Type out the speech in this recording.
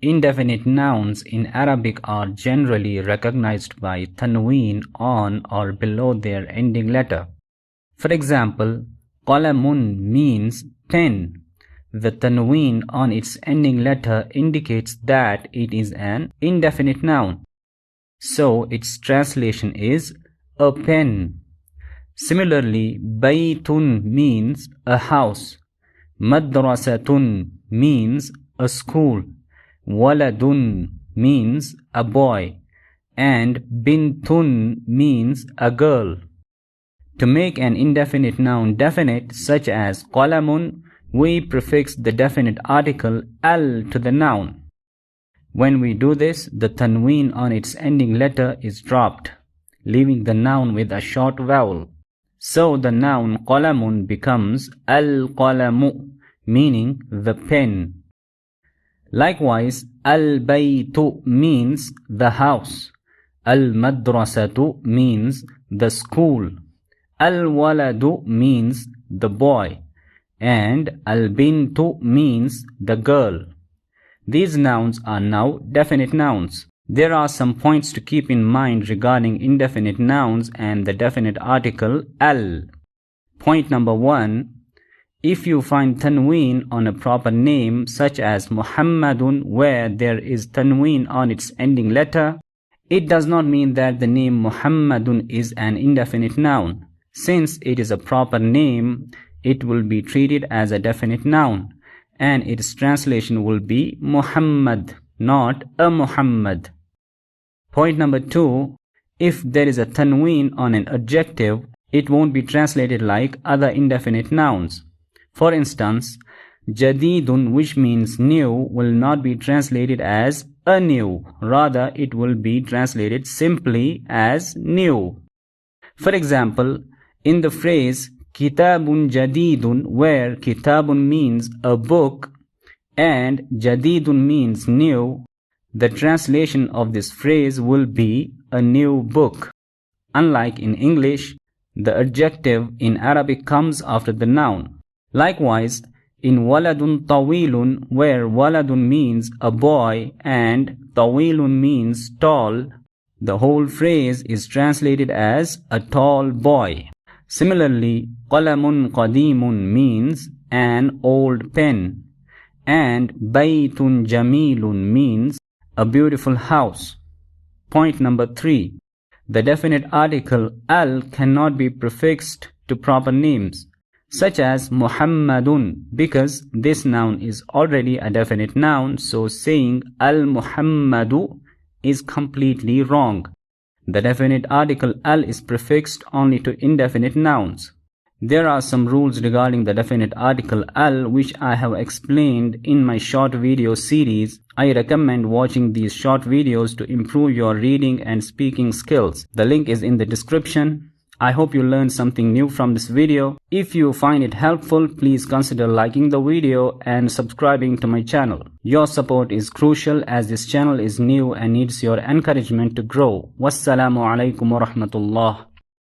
Indefinite nouns in Arabic are generally recognized by tanween on or below their ending letter. For example, qalamun means pen. The tanween on its ending letter indicates that it is an indefinite noun. So its translation is a pen. Similarly, baytun means a house. Madrasatun means a school. Waladun means a boy. And bintun means a girl. To make an indefinite noun definite, such as qalamun, we prefix the definite article al to the noun. When we do this, the tanween on its ending letter is dropped, leaving the noun with a short vowel. So the noun qalamun becomes al-qalamu, meaning the pen. Likewise, al-baytu means the house. Al-madrasatu means the school. Al-waladu means the boy. And al-bintu means the girl. These nouns are now definite nouns. There are some points to keep in mind regarding indefinite nouns and the definite article al. Point number 1. If you find tanween on a proper name such as Muhammadun where there is tanween on its ending letter, it does not mean that the name Muhammadun is an indefinite noun. Since it is a proper name, it will be treated as a definite noun, and its translation will be Muhammad, not a Muhammad. Point number 2. If there is a tanween on an adjective, it won't be translated like other indefinite nouns. For instance, jadidun, which means new, will not be translated as a new. Rather, it will be translated simply as new. For example, in the phrase kitabun jadidun, where kitabun means a book and jadidun means new, the translation of this phrase will be a new book. Unlike in English, the adjective in Arabic comes after the noun. Likewise, in waladun tawilun, where waladun means a boy and tawilun means tall, the whole phrase is translated as a tall boy. Similarly, qalamun qadimun means an old pen, and baytun jamilun means a beautiful house. Point number 3. The definite article al cannot be prefixed to proper names, such as Muhammadun, because this noun is already a definite noun, so saying al-Muhammadu is completely wrong. The definite article al is prefixed only to indefinite nouns. There are some rules regarding the definite article al which I have explained in my short video series. I recommend watching these short videos to improve your reading and speaking skills. The link is in the description. I hope you learned something new from this video. If you find it helpful, please consider liking the video and subscribing to my channel. Your support is crucial as this channel is new and needs your encouragement to grow. Wassalamu alaikum wa rahmatullah.